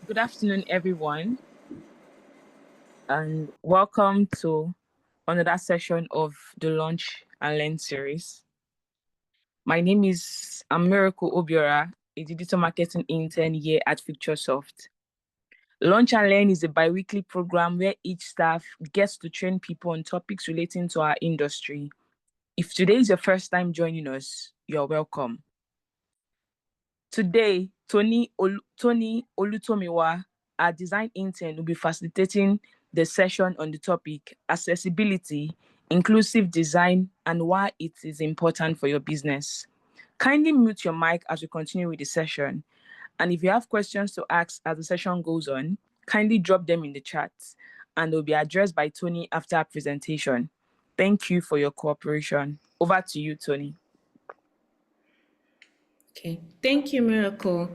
Good afternoon, everyone, and welcome to another session of the Launch and Learn series. My name is Miracle Obiora, a digital marketing intern here at FutureSoft. Launch and Learn is a bi-weekly program where each staff gets to train people on topics relating to our industry. If today is your first time joining us, you're welcome. Today, Toni Olutomiwa, our design intern, will be facilitating the session on the topic accessibility, inclusive design, and why it is important for your business. Kindly mute your mic as we continue with the session. And if you have questions to ask as the session goes on, kindly drop them in the chat and they'll be addressed by Toni after our presentation. Thank you for your cooperation. Over to you, Toni. Okay, thank you, Miracle.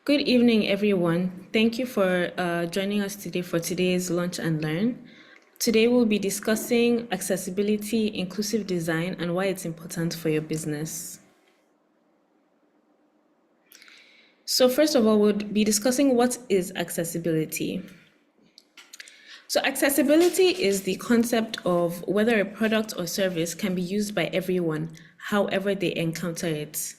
Good evening, everyone. Thank you for joining us today for today's Lunch and Learn. Today we'll be discussing accessibility, inclusive design, and why it's important for your business. So first of all, we'll be discussing what is accessibility. So accessibility is the concept of whether a product or service can be used by everyone, however they encounter it.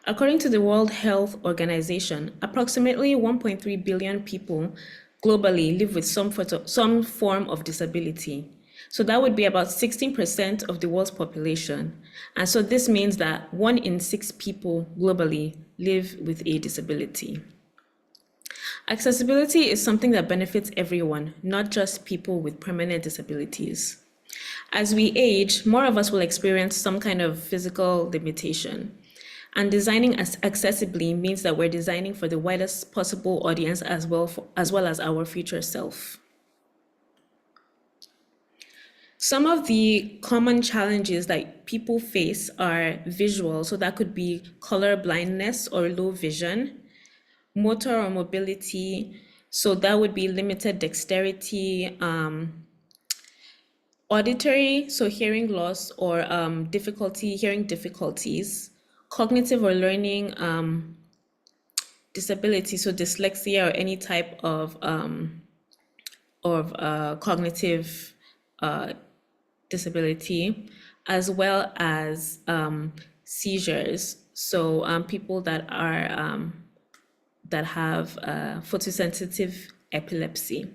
According to the World Health Organization, approximately 1.3 billion people globally live with some form of disability. So that would be about 16% of the world's population. And so this means that 1 in 6 people globally live with a disability. Accessibility is something that benefits everyone, not just people with permanent disabilities. As we age, more of us will experience some kind of physical limitation. And designing accessibly means that we're designing for the widest possible audience as well as our future self. Some of the common challenges that people face are visual, so that could be color blindness or low vision, motor or mobility, so that would be limited dexterity, auditory, so hearing loss or hearing difficulties, cognitive or learning disability, so dyslexia or any type of cognitive disability, as well as seizures. So people that are that have photosensitive epilepsy.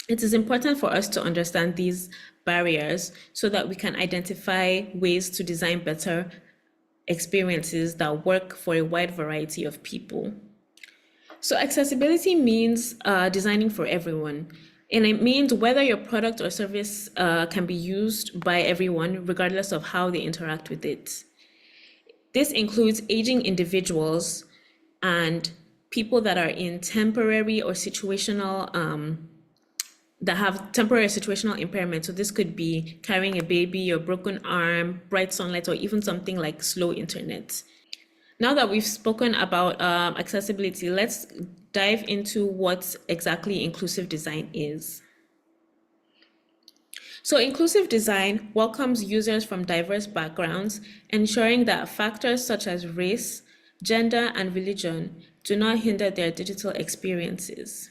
It is important for us to understand these barriers so that we can identify ways to design better experiences that work for a wide variety of people. So accessibility means designing for everyone. And it means whether your product or service can be used by everyone, regardless of how they interact with it. This includes aging individuals and people that are in temporary or situational that have temporary situational impairment. So this could be carrying a baby or broken arm, bright sunlight, or even something like slow internet. Now that we've spoken about accessibility, let's dive into what exactly inclusive design is. So inclusive design welcomes users from diverse backgrounds, ensuring that factors such as race, gender, and religion do not hinder their digital experiences.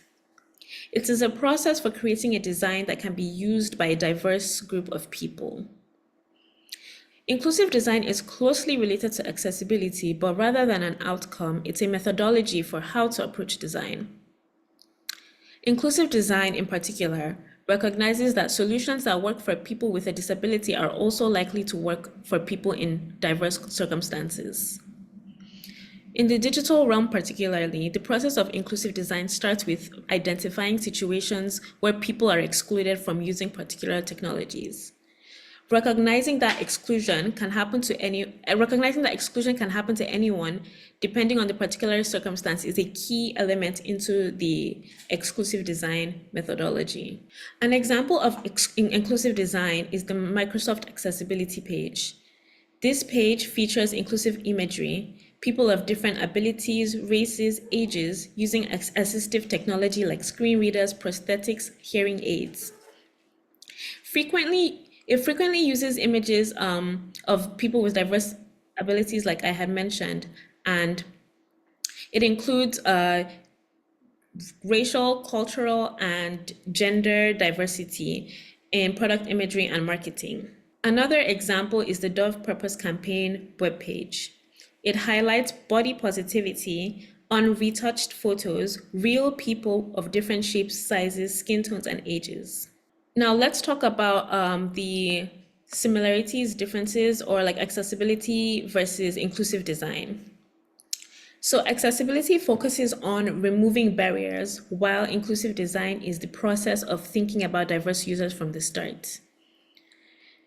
It is a process for creating a design that can be used by a diverse group of people. Inclusive design is closely related to accessibility, but rather than an outcome, it's a methodology for how to approach design. Inclusive design, in particular, recognizes that solutions that work for people with a disability are also likely to work for people in diverse circumstances. In the digital realm particularly, the process of inclusive design starts with identifying situations where people are excluded from using particular technologies. Recognizing that exclusion can happen to anyone depending on the particular circumstance is a key element into the exclusive design methodology. An example of inclusive design is the Microsoft Accessibility page. This page features inclusive imagery, people of different abilities, races, ages, using assistive technology like screen readers, prosthetics, hearing aids. It frequently uses images of people with diverse abilities, like I had mentioned, and it includes racial, cultural, and gender diversity in product imagery and marketing. Another example is the Dove Purpose Campaign webpage. It highlights body positivity on retouched photos, real people of different shapes, sizes, skin tones, and ages. Now let's talk about the similarities, differences, or like accessibility versus inclusive design. So accessibility focuses on removing barriers, while inclusive design is the process of thinking about diverse users from the start.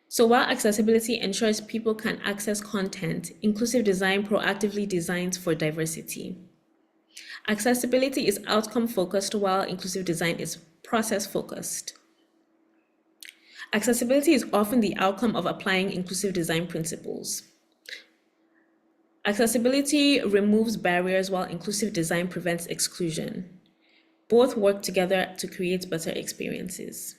So while accessibility ensures people can access content, inclusive design proactively designs for diversity. Accessibility is outcome focused, while inclusive design is process focused. Accessibility is often the outcome of applying inclusive design principles. Accessibility removes barriers while inclusive design prevents exclusion. Both work together to create better experiences.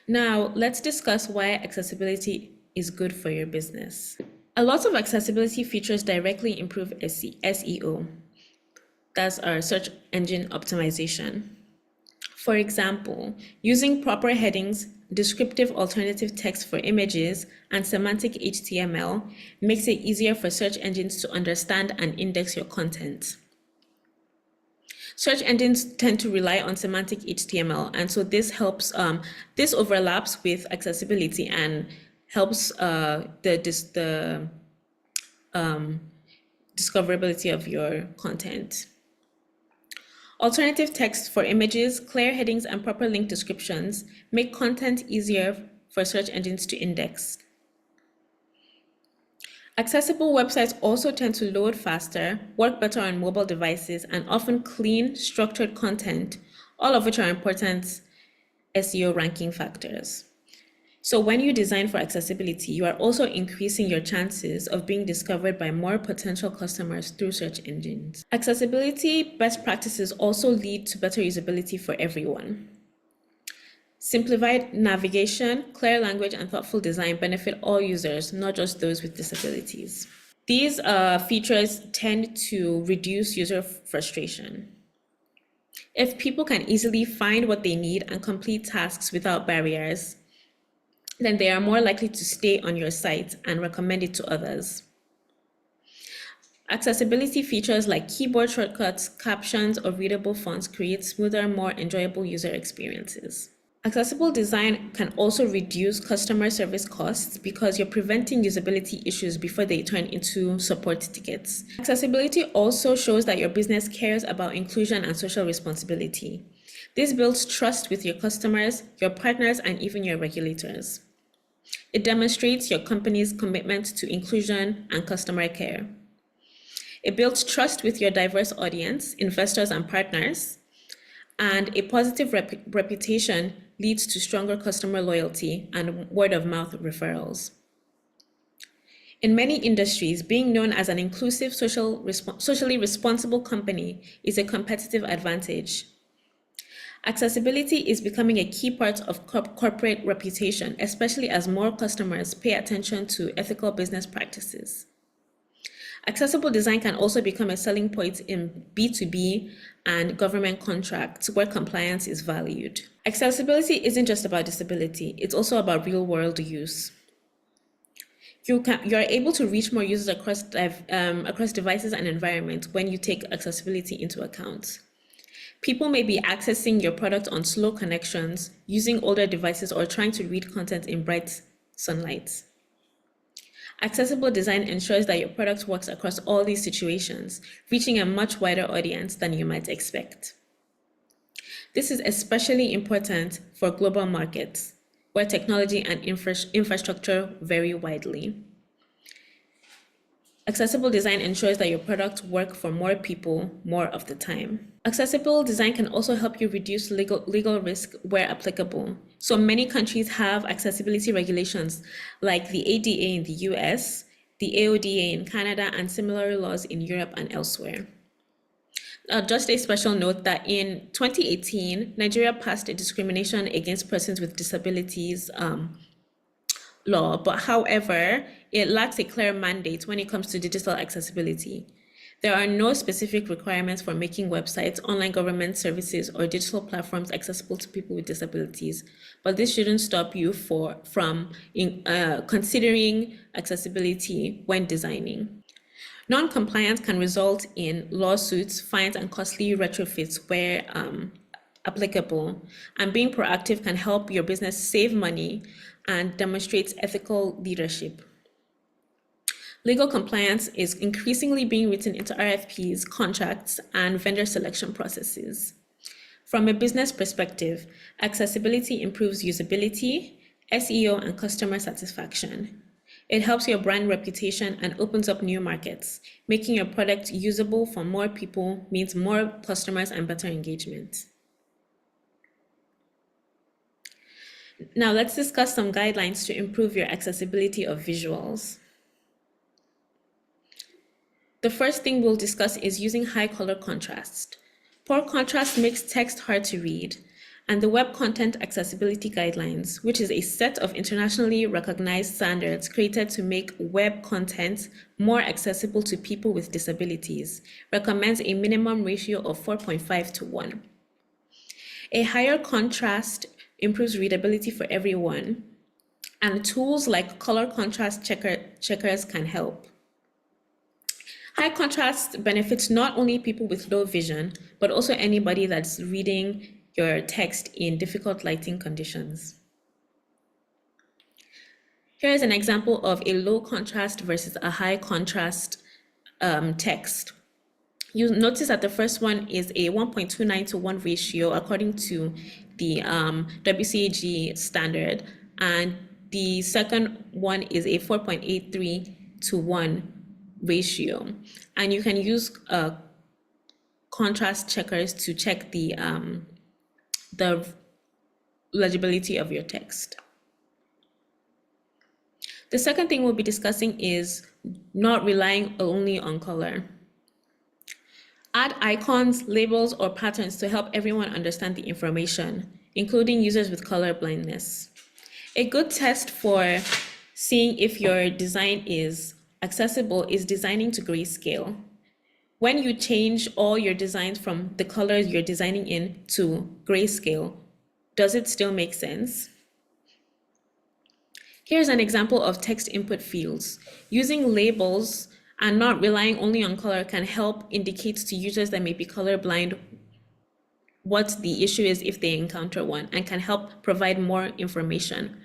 Now, let's discuss why accessibility is good for your business. A lot of accessibility features directly improve SEO. That's our search engine optimization. For example, using proper headings, descriptive alternative text for images, and semantic HTML makes it easier for search engines to understand and index your content. Search engines tend to rely on semantic HTML, and so this overlaps with accessibility and helps the discoverability of your content. Alternative text for images, clear headings, and proper link descriptions make content easier for search engines to index. Accessible websites also tend to load faster, work better on mobile devices, and often clean, structured content, all of which are important SEO ranking factors. So when you design for accessibility, you are also increasing your chances of being discovered by more potential customers through search engines. Accessibility best practices also lead to better usability for everyone. Simplified navigation, clear language, and thoughtful design benefit all users, not just those with disabilities. These features tend to reduce user frustration. If people can easily find what they need and complete tasks without barriers, then they are more likely to stay on your site and recommend it to others. Accessibility features like keyboard shortcuts, captions, or readable fonts create smoother, more enjoyable user experiences. Accessible design can also reduce customer service costs because you're preventing usability issues before they turn into support tickets. Accessibility also shows that your business cares about inclusion and social responsibility. This builds trust with your customers, your partners, and even your regulators. It demonstrates your company's commitment to inclusion and customer care. It builds trust with your diverse audience, investors, and partners. And a positive reputation leads to stronger customer loyalty and word of mouth referrals. In many industries, being known as an inclusive, socially responsible company is a competitive advantage. Accessibility is becoming a key part of corporate reputation, especially as more customers pay attention to ethical business practices. Accessible design can also become a selling point in B2B and government contracts where compliance is valued. Accessibility isn't just about disability, it's also about real-world use. You're able to reach more users across devices and environments when you take accessibility into account. People may be accessing your product on slow connections, using older devices, or trying to read content in bright sunlight. Accessible design ensures that your product works across all these situations, reaching a much wider audience than you might expect. This is especially important for global markets, where technology and infrastructure vary widely. Accessible design ensures that your products work for more people more of the time. Accessible design can also help you reduce legal risk where applicable. So many countries have accessibility regulations like the ADA in the US, the AODA in Canada, and similar laws in Europe and elsewhere. Just a special note that in 2018, Nigeria passed a discrimination against persons with disabilities law, but however, it lacks a clear mandate when it comes to digital accessibility. There are no specific requirements for making websites, online government services, or digital platforms accessible to people with disabilities, but this shouldn't stop you from considering accessibility when designing. Non-compliance can result in lawsuits, fines, and costly retrofits where applicable. And being proactive can help your business save money and demonstrates ethical leadership. Legal compliance is increasingly being written into RFPs, contracts, and vendor selection processes. From a business perspective, accessibility improves usability, SEO, and customer satisfaction. It helps your brand reputation and opens up new markets. Making your product usable for more people means more customers and better engagement. Now let's discuss some guidelines to improve your accessibility of visuals. The first thing we'll discuss is using high color contrast. Poor contrast makes text hard to read, and the Web Content Accessibility Guidelines, which is a set of internationally recognized standards created to make web content more accessible to people with disabilities, recommends a minimum ratio of 4.5 to 1. A higher contrast improves readability for everyone, and tools like color contrast checkers can help. High contrast benefits not only people with low vision, but also anybody that's reading your text in difficult lighting conditions. Here is an example of a low contrast versus a high contrast text. You notice that the first one is a 1.29 to 1 ratio according to the WCAG standard, and the second one is a 4.83 to 1 ratio. And you can use contrast checkers to check the legibility of your text. The second thing we'll be discussing is not relying only on color. Add icons, labels, or patterns to help everyone understand the information, including users with color blindness. A good test for seeing if your design is accessible is designing to grayscale. When you change all your designs from the colors you're designing in to grayscale, does it still make sense? Here's an example of text input fields. Using labels and not relying only on color can help indicate to users that may be colorblind what the issue is if they encounter one, and can help provide more information.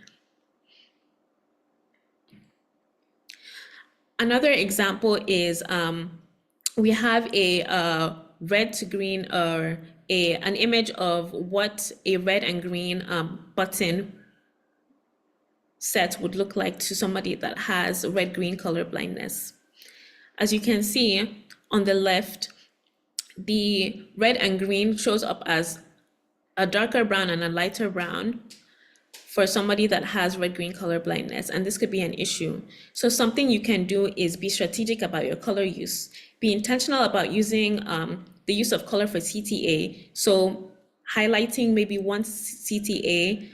Another example is we have a red to green, or an image of what a red and green button set would look like to somebody that has red-green color blindness. As you can see on the left, the red and green shows up as a darker brown and a lighter brown for somebody that has red-green color blindness, and this could be an issue. So something you can do is be strategic about your color use. Be intentional about using the use of color for CTA. So highlighting maybe one CTA,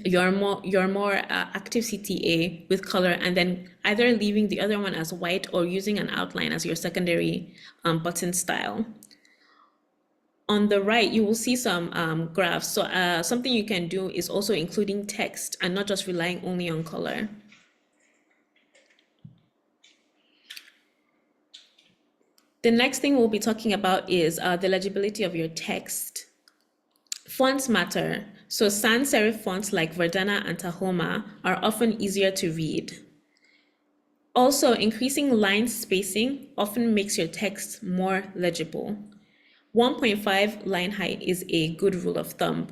your more active CTA with color, and then either leaving the other one as white or using an outline as your secondary button style. On the right, you will see some graphs. So something you can do is also including text and not just relying only on color. The next thing we'll be talking about is the legibility of your text. Fonts matter. So sans serif fonts like Verdana and Tahoma are often easier to read. Also, increasing line spacing often makes your text more legible. 1.5 line height is a good rule of thumb.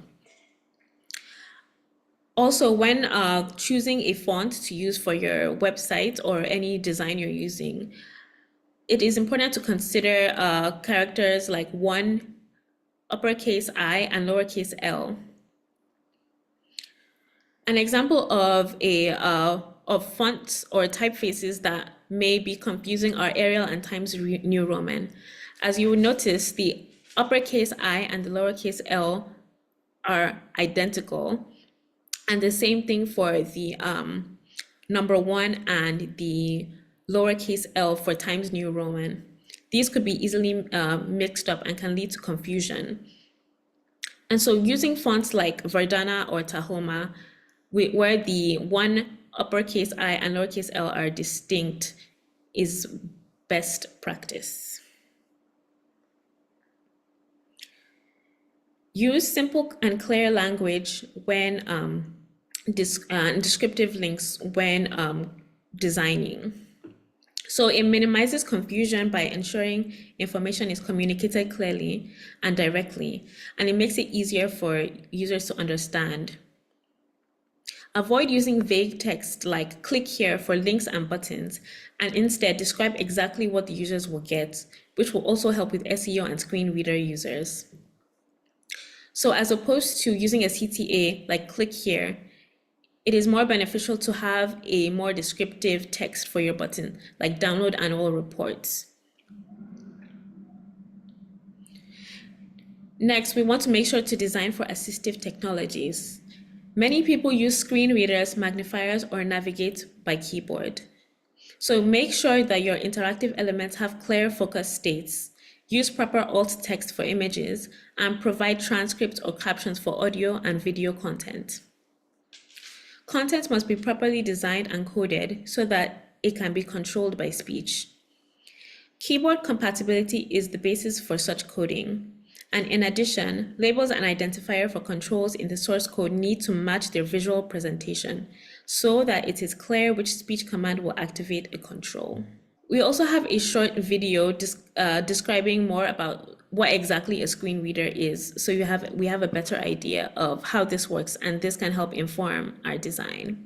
Also, when choosing a font to use for your website or any design you're using, it is important to consider characters like uppercase I and lowercase l. An example of fonts or typefaces that may be confusing are Arial and Times New Roman. As you will notice, the uppercase I and the lowercase l are identical, and the same thing for the number 1 and the lowercase l for Times New Roman. These could be easily mixed up and can lead to confusion. And so using fonts like Verdana or Tahoma, where the one uppercase I and lowercase l are distinct, is best practice. Use simple and clear language when descriptive links when designing. So it minimizes confusion by ensuring information is communicated clearly and directly, and it makes it easier for users to understand. Avoid using vague text like click here for links and buttons, and instead describe exactly what the users will get, which will also help with SEO and screen reader users. So as opposed to using a CTA like click here, it is more beneficial to have a more descriptive text for your button, like download annual reports. Next, we want to make sure to design for assistive technologies. Many people use screen readers, magnifiers, or navigate by keyboard. So make sure that your interactive elements have clear focus states, use proper alt text for images, and provide transcripts or captions for audio and video content. Content must be properly designed and coded so that it can be controlled by speech. Keyboard compatibility is the basis for such coding. And in addition, labels and identifier for controls in the source code need to match their visual presentation so that it is clear which speech command will activate a control. We also have a short video describing more about what exactly a screen reader is, so we have a better idea of how this works, and this can help inform our design.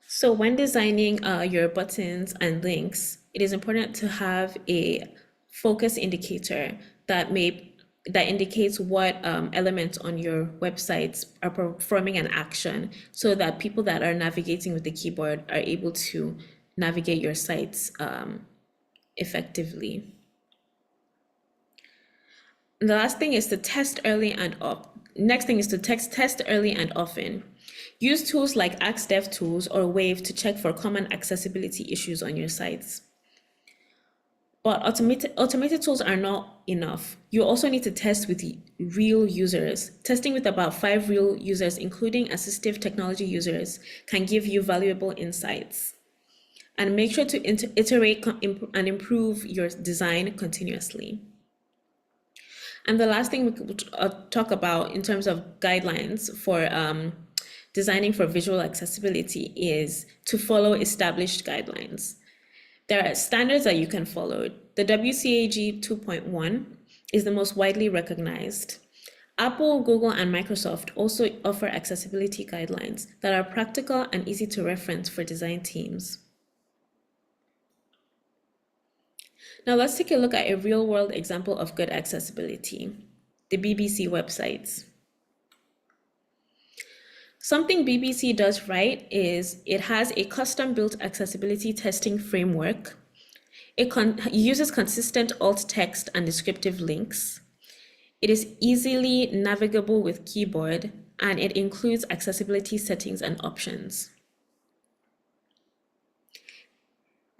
So when designing your buttons and links, it is important to have a focus indicator that indicates what elements on your websites are performing an action, so that people that are navigating with the keyboard are able to navigate your sites effectively. The last thing is to test early and next thing is to test early and often. Use tools like Ask DevTools or Wave to check for common accessibility issues on your sites. But automated tools are not enough. You also need to test with real users. Testing with about 5 real users, including assistive technology users, can give you valuable insights. And make sure to iterate and improve your design continuously. And the last thing we could talk about in terms of guidelines for designing for visual accessibility is to follow established guidelines. There are standards that you can follow. The WCAG 2.1 is the most widely recognized. Apple, Google, and Microsoft also offer accessibility guidelines that are practical and easy to reference for design teams. Now let's take a look at a real-world example of good accessibility, the BBC websites. Something BBC does right is it has a custom-built accessibility testing framework. It uses consistent alt text and descriptive links. It is easily navigable with keyboard, and it includes accessibility settings and options.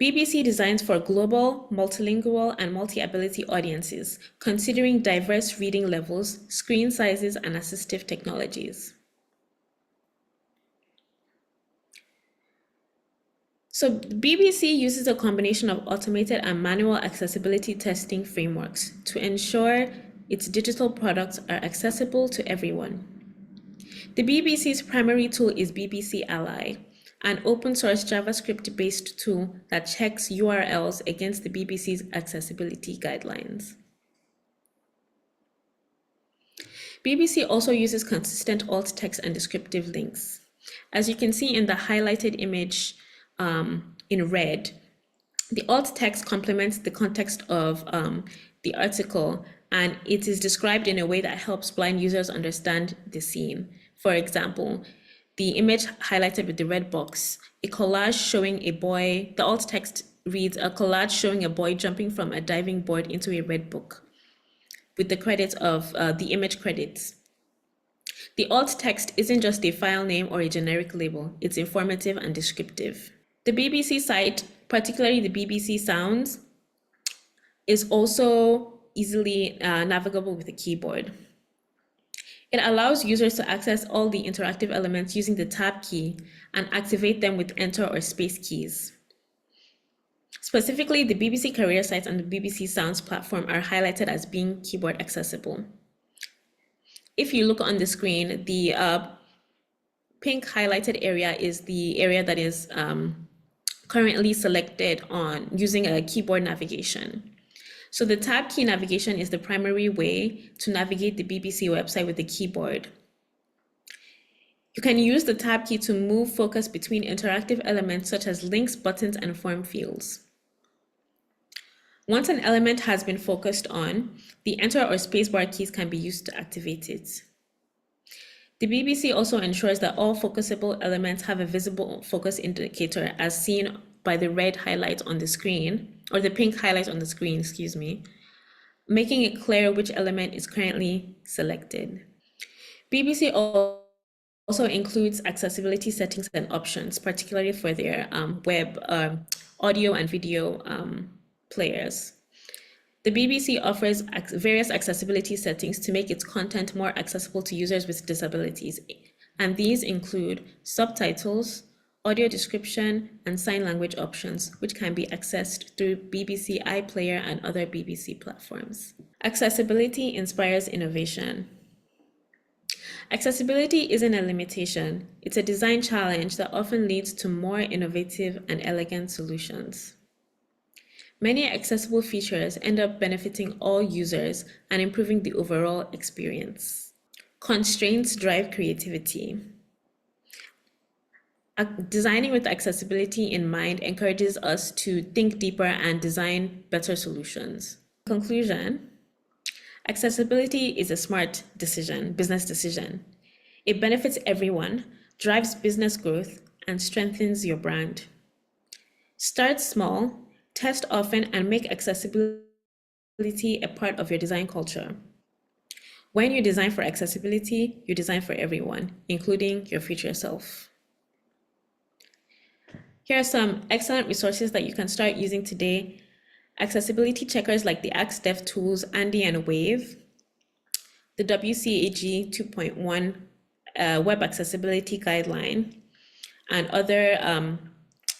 BBC designs for global, multilingual, and multi-ability audiences, considering diverse reading levels, screen sizes, and assistive technologies. So the BBC uses a combination of automated and manual accessibility testing frameworks to ensure its digital products are accessible to everyone. The BBC's primary tool is BBC Ally, an open source JavaScript-based tool that checks URLs against the BBC's accessibility guidelines. BBC also uses consistent alt text and descriptive links. As you can see in the highlighted image in red, the alt text complements the context of the article, and it is described in a way that helps blind users understand the scene. For example, the image highlighted with the red box, a collage showing a boy, the alt text reads, a collage showing a boy jumping from a diving board into a red book, with the credits of the image credits. The alt text isn't just a file name or a generic label, it's informative and descriptive. The BBC site, particularly the BBC Sounds, is also easily navigable with a keyboard. It allows users to access all the interactive elements using the tab key and activate them with enter or space keys. Specifically, the BBC Career site and the BBC Sounds platform are highlighted as being keyboard accessible. If you look on the screen, the pink highlighted area is the area that is currently selected on using a keyboard navigation. So the tab key navigation is the primary way to navigate the BBC website with the keyboard. You can use the tab key to move focus between interactive elements such as links, buttons, and form fields. Once an element has been focused on, the enter or spacebar keys can be used to activate it. The BBC also ensures that all focusable elements have a visible focus indicator as seen by the red highlight on the screen, or the pink highlight on the screen, excuse me, making it clear which element is currently selected. BBC also includes accessibility settings and options, particularly for their web audio and video players. The BBC offers various accessibility settings to make its content more accessible to users with disabilities, and these include subtitles, audio description, and sign language options, which can be accessed through BBC iPlayer and other BBC platforms. Accessibility inspires innovation. Accessibility isn't a limitation, it's a design challenge that often leads to more innovative and elegant solutions. Many accessible features end up benefiting all users and improving the overall experience. Constraints drive creativity. Designing with accessibility in mind encourages us to think deeper and design better solutions. In conclusion, accessibility is a smart decision, business decision. It benefits everyone, drives business growth, and strengthens your brand. Start small, test often, and make accessibility a part of your design culture. When you design for accessibility, you design for everyone, including your future self. Here are some excellent resources that you can start using today. Accessibility checkers like the Axe Dev Tools, Andy, and Wave, the WCAG 2.1 Web Accessibility Guideline, and other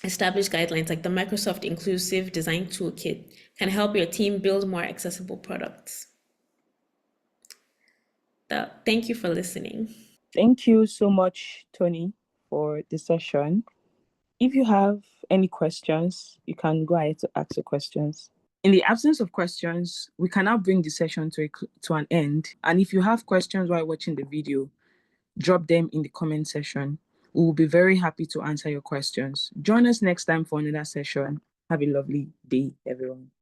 established guidelines like the Microsoft Inclusive Design Toolkit can help your team build more accessible products. Thank you for listening. Thank you so much, Toni, for the session. If you have any questions, you can go ahead to ask your questions. In the absence of questions, we can now bring the session to an end. And if you have questions while watching the video, drop them in the comment section. We will be very happy to answer your questions. Join us next time for another session. Have a lovely day, everyone.